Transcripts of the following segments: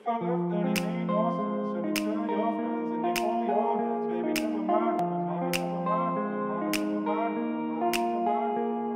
If I left, then it made no sense. And you tell your friends and they hold your hands. Baby, never mind, never mind, never mind, never mind, never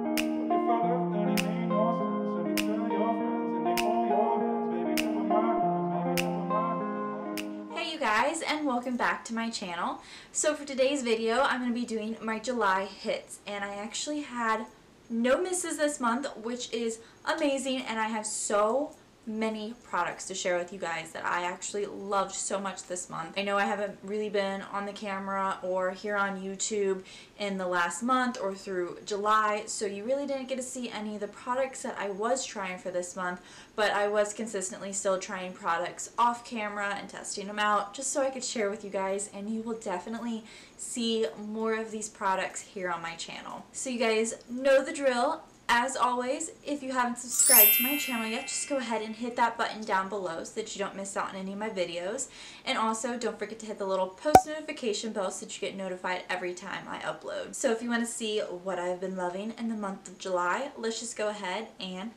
mind, never mind. But if I left, then it made no sense. And you tell your friends and they hold your hands. Baby, never mind, never mind, never mind. Hey you guys, and welcome back to my channel. So for today's video, I'm going to be doing my July hits, and I actually had no misses this month, which is amazing, and I have so many products to share with you guys that I actually loved so much this month. I know I haven't really been on the camera or here on YouTube in the last month or through July, so you really didn't get to see any of the products that I was trying for this month, but I was consistently still trying products off camera and testing them out just so I could share with you guys, and you will definitely see more of these products here on my channel. So you guys know the drill. As always, if you haven't subscribed to my channel yet, just go ahead and hit that button down below so that you don't miss out on any of my videos. And also, don't forget to hit the little post notification bell so that you get notified every time I upload. So if you want to see what I've been loving in the month of July, let's just go ahead and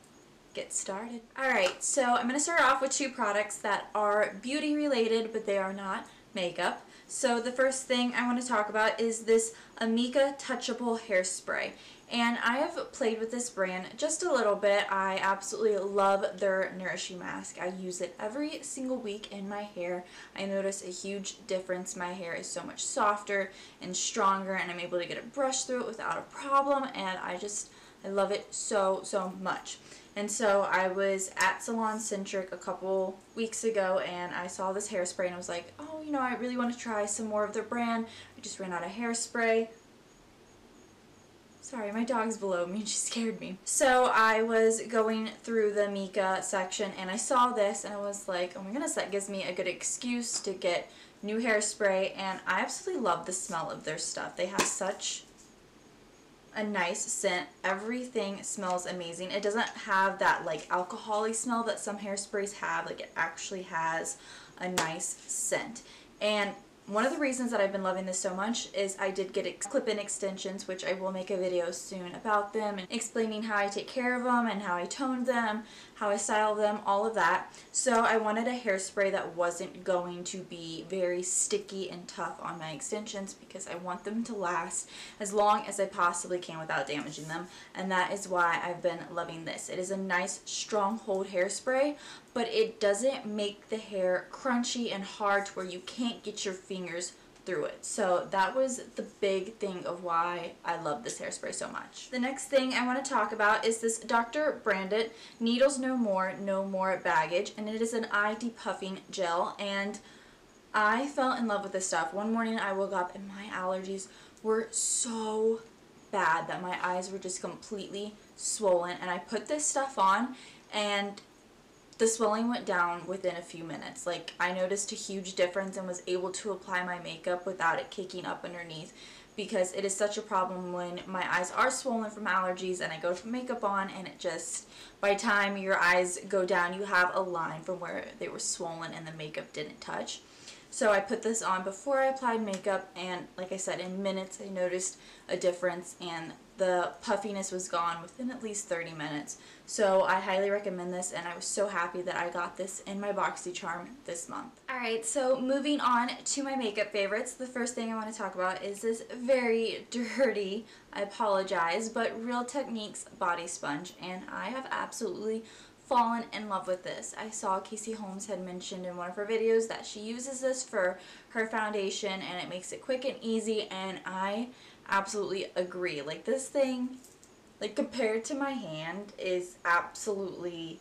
get started. Alright, so I'm going to start off with two products that are beauty related, but they are not makeup. So the first thing I want to talk about is this Amika Touchable hairspray. And I have played with this brand just a little bit. I absolutely love their nourishing mask. I use it every single week in my hair. I notice a huge difference. My hair is so much softer and stronger, and I'm able to get a brush through it without a problem, and I love it so much. And so I was at Salon Centric a couple weeks ago, and I saw this hairspray, and I was like, oh, you know, I really want to try some more of their brand. I just ran out of hairspray. Sorry, my dog's below me and she scared me. So I was going through the Amika section and I saw this and I was like, oh my goodness, that gives me a good excuse to get new hairspray, and I absolutely love the smell of their stuff. They have such a nice scent. Everything smells amazing. It doesn't have that like alcohol-y smell that some hairsprays have. Like, it actually has a nice scent. And one of the reasons that I've been loving this so much is I did get clip-in extensions, which I will make a video soon about them and explaining how I take care of them and how I tone them, how I style them, all of that. So I wanted a hairspray that wasn't going to be very sticky and tough on my extensions because I want them to last as long as I possibly can without damaging them, and that is why I've been loving this. It is a nice strong hold hairspray, but it doesn't make the hair crunchy and hard to where you can't get your fingers through it. So that was the big thing of why I love this hairspray so much. The next thing I want to talk about is this Dr. Brandt Needles No More, No More Baggage, and it is an eye depuffing gel, and I fell in love with this stuff. One morning I woke up and my allergies were so bad that my eyes were just completely swollen, and I put this stuff on and the swelling went down within a few minutes. Like, I noticed a huge difference and was able to apply my makeup without it kicking up underneath, because it is such a problem when my eyes are swollen from allergies and I go to put makeup on and it just, by the time your eyes go down, you have a line from where they were swollen and the makeup didn't touch. So I put this on before I applied makeup, and like I said, in minutes I noticed a difference and the puffiness was gone within at least 30 minutes. So I highly recommend this, and I was so happy that I got this in my BoxyCharm this month. Alright, so moving on to my makeup favorites, the first thing I want to talk about is this very dirty, I apologize, but Real Techniques body sponge, and I have absolutely fallen in love with this. I saw Casey Holmes had mentioned in one of her videos that she uses this for her foundation and it makes it quick and easy, and I absolutely agree. Like, this thing, like, compared to my hand, is absolutely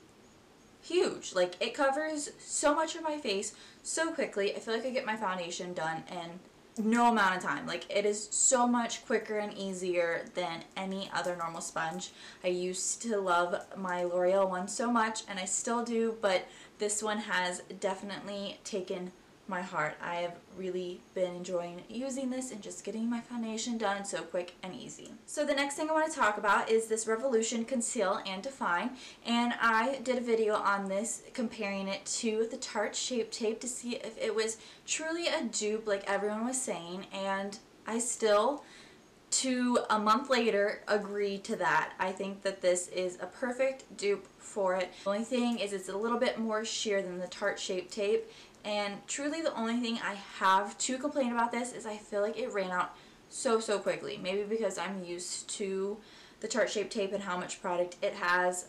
huge. Like, it covers so much of my face so quickly. I feel like I get my foundation done in no amount of time. Like, it is so much quicker and easier than any other normal sponge. I used to love my L'Oreal one so much, and I still do, but this one has definitely taken my heart. I have really been enjoying using this and just getting my foundation done so quick and easy. So the next thing I want to talk about is this Revolution Conceal and Define, and I did a video on this comparing it to the Tarte Shape Tape to see if it was truly a dupe like everyone was saying, and I still to a month later agree to that. I think that this is a perfect dupe for it. The only thing is it's a little bit more sheer than the Tarte Shape Tape, and truly the only thing I have to complain about this is I feel like it ran out so quickly. Maybe because I'm used to the Tarte Shape Tape and how much product it has,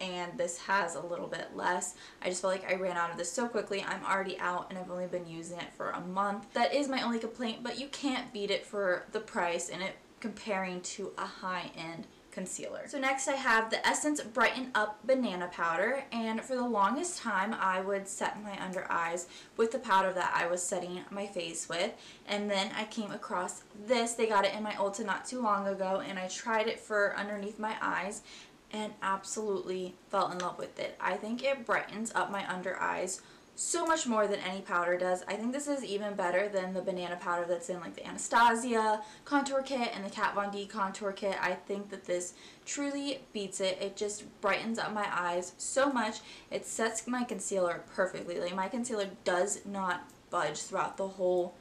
and this has a little bit less. I just feel like I ran out of this so quickly. I'm already out and I've only been using it for a month. That is my only complaint, but you can't beat it for the price and it comparing to a high-end concealer. So next I have the Essence Brighten Up Banana Powder, and for the longest time I would set my under eyes with the powder that I was setting my face with, and then I came across this. They got it in my Ulta not too long ago, and I tried it for underneath my eyes and absolutely fell in love with it. I think it brightens up my under eyes so much more than any powder does. I think this is even better than the banana powder that's in like the Anastasia contour kit and the Kat Von D contour kit. I think that this truly beats it. It just brightens up my eyes so much. It sets my concealer perfectly. Like, my concealer does not budge throughout the whole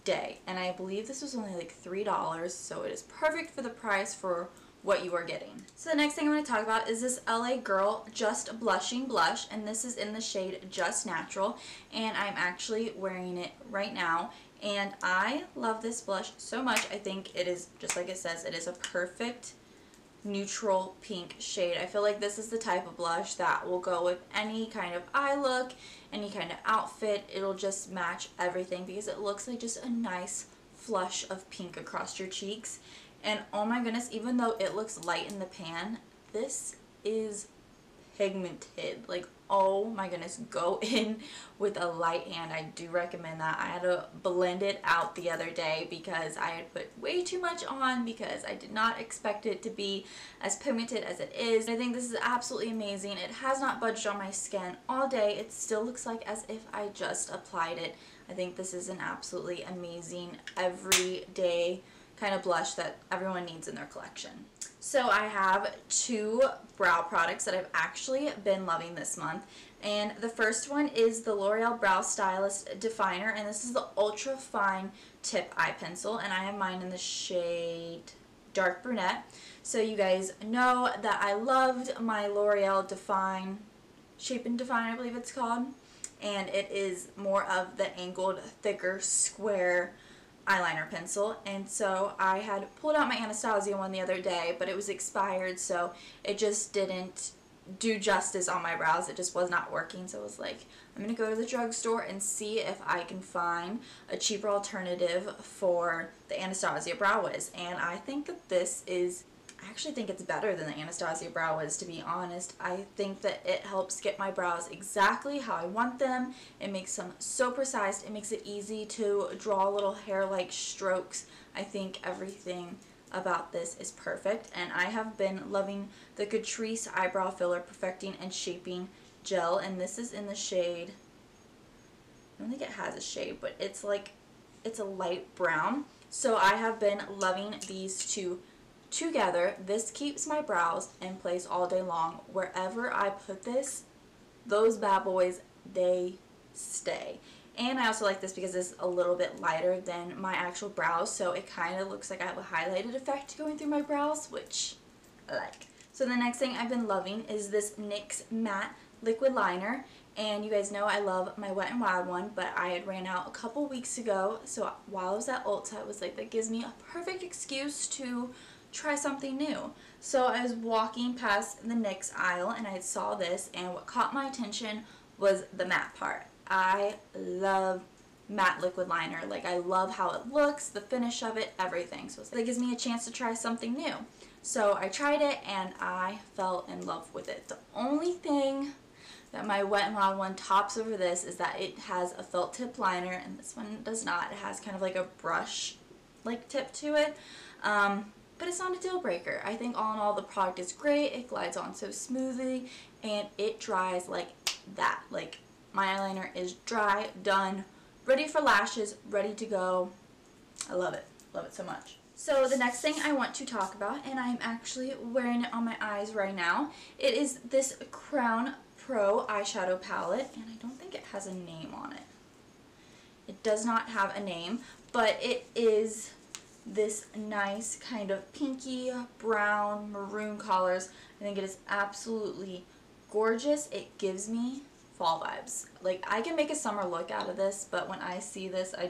day, and I believe this was only like $3, so it is perfect for the price for what you are getting. So the next thing I'm going to talk about is this L.A Girl Just Blushing Blush, and this is in the shade Just Natural, and I'm actually wearing it right now, and I love this blush so much. I think it is, just like it says, it is a perfect neutral pink shade. I feel like this is the type of blush that will go with any kind of eye look, any kind of outfit. It'll just match everything because it looks like just a nice flush of pink across your cheeks. And oh my goodness, even though it looks light in the pan, this is pigmented. Like, oh my goodness, go in with a light hand. I do recommend that. I had to blend it out the other day because I had put way too much on because I did not expect it to be as pigmented as it is. I think this is absolutely amazing. It has not budged on my skin all day. It still looks like as if I just applied it. I think this is an absolutely amazing everyday kind of blush that everyone needs in their collection. So I have two brow products that I've actually been loving this month, and the first one is the L'Oreal Brow Stylist Definer, and this is the Ultra Fine Tip Eye Pencil, and I have mine in the shade Dark Brunette. So you guys know that I loved my L'Oreal Define, Shape and Define I believe it's called, and it is more of the angled, thicker, square eyeliner pencil, and so I had pulled out my Anastasia one the other day, but it was expired, so it just didn't do justice on my brows. It just was not working, so I was like, I'm gonna go to the drugstore and see if I can find a cheaper alternative for the Anastasia Brow Wiz, and I think that this is, I actually think it's better than the Anastasia Brow Wiz, to be honest. I think that it helps get my brows exactly how I want them. It makes them so precise. It makes it easy to draw little hair-like strokes. I think everything about this is perfect, and I have been loving the Catrice Eyebrow Filler Perfecting and Shaping Gel, and this is in the shade, I don't think it has a shade, but it's like, it's a light brown. So I have been loving these two together. This keeps my brows in place all day long. Wherever I put this, those bad boys, they stay. And I also like this because it's a little bit lighter than my actual brows, so it kind of looks like I have a highlighted effect going through my brows, which I like. So the next thing I've been loving is this NYX Matte Liquid Liner, and you guys know I love my Wet n Wild one, but I had ran out a couple weeks ago, so while I was at Ulta, I was like, that gives me a perfect excuse to try something new. So I was walking past the NYX aisle and I saw this, and what caught my attention was the matte part. I love matte liquid liner. Like, I love how it looks, the finish of it, everything. So it gives me a chance to try something new. So I tried it and I fell in love with it. The only thing that my Wet n Wild one tops over this is that it has a felt tip liner, and this one does not. It has kind of like a brush like tip to it. But it's not a deal breaker. I think all in all the product is great. It glides on so smoothly and it dries like that. Like, my eyeliner is dry, done, ready for lashes, ready to go. I love it. Love it so much. So the next thing I want to talk about, and I'm actually wearing it on my eyes right now, it is this Crown Pro eyeshadow palette, and I don't think it has a name on it. It does not have a name, but it is this nice kind of pinky, brown, maroon colors. I think it is absolutely gorgeous. It gives me fall vibes. Like, I can make a summer look out of this, but when I see this, I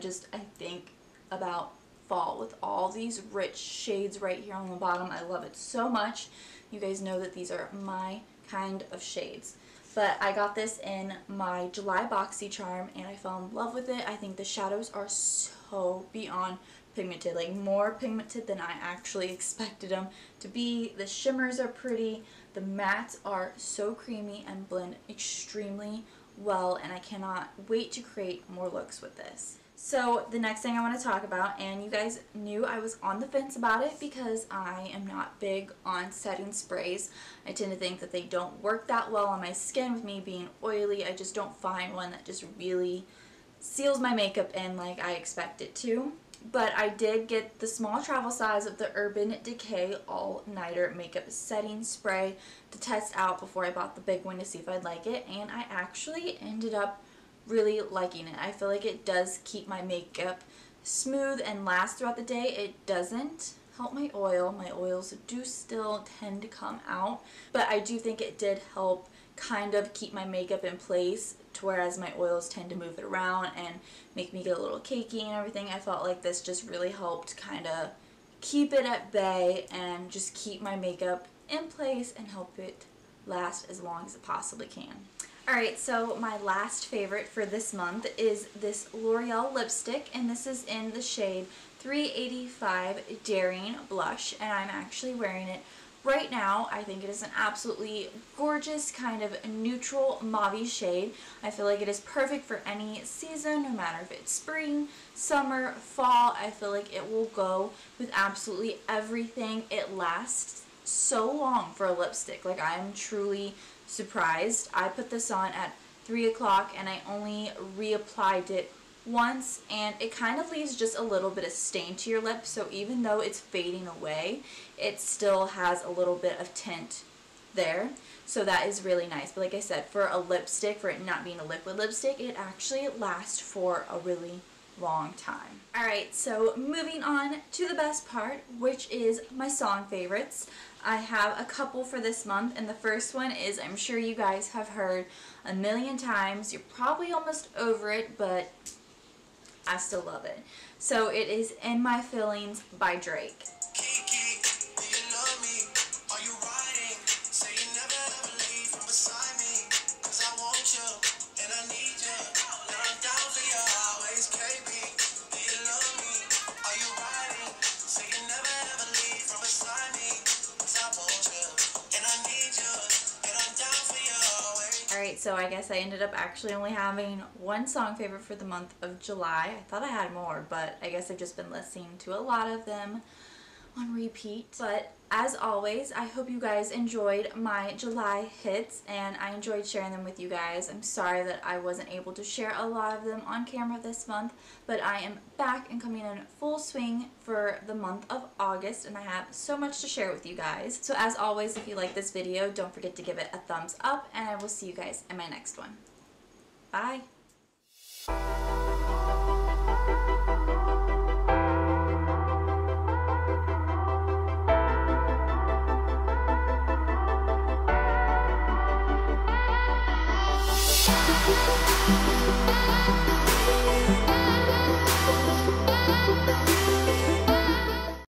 think about fall with all these rich shades right here on the bottom. I love it so much. You guys know that these are my kind of shades. But I got this in my July BoxyCharm and I fell in love with it. I think the shadows are so beyond pigmented, like more pigmented than I actually expected them to be. The shimmers are pretty. The mattes are so creamy and blend extremely well, and I cannot wait to create more looks with this. So the next thing I want to talk about, and you guys knew I was on the fence about it because I am not big on setting sprays. I tend to think that they don't work that well on my skin. With me being oily, I just don't find one that just really seals my makeup in like I expect it to. But I did get the small travel size of the Urban Decay All Nighter Makeup Setting Spray to test out before I bought the big one to see if I'd like it, and I actually ended up really liking it. I feel like it does keep my makeup smooth and last throughout the day. It doesn't help my oil. My oils do still tend to come out, but I do think it did help kind of keep my makeup in place, to whereas my oils tend to move it around and make me get a little cakey and everything. I felt like this just really helped kind of keep it at bay and just keep my makeup in place and help it last as long as it possibly can. Alright, so my last favorite for this month is this L'Oreal lipstick, and this is in the shade 385 Daring Blush, and I'm actually wearing it right now. I think it is an absolutely gorgeous kind of neutral mauve shade. I feel like it is perfect for any season, no matter if it's spring, summer, fall. I feel like it will go with absolutely everything. It lasts so long for a lipstick. Like, I am truly surprised. I put this on at 3 o'clock and I only reapplied it once, and it kind of leaves just a little bit of stain to your lip, so even though it's fading away, it still has a little bit of tint there, so that is really nice. But like I said, for a lipstick, for it not being a liquid lipstick, it actually lasts for a really long time. Alright, so moving on to the best part, which is my song favorites. I have a couple for this month, and the first one is, I'm sure you guys have heard a million times. You're probably almost over it, but I still love it. So it is In My Feelings by Drake. Alright, so I guess I ended up actually only having one song favorite for the month of July. I thought I had more, but I guess I've just been listening to a lot of them on repeat. But as always, I hope you guys enjoyed my July hits, and I enjoyed sharing them with you guys. I'm sorry that I wasn't able to share a lot of them on camera this month, but I am back and coming in full swing for the month of August, and I have so much to share with you guys. So as always, if you like this video, don't forget to give it a thumbs up, and I will see you guys in my next one. Bye! We'll be right back.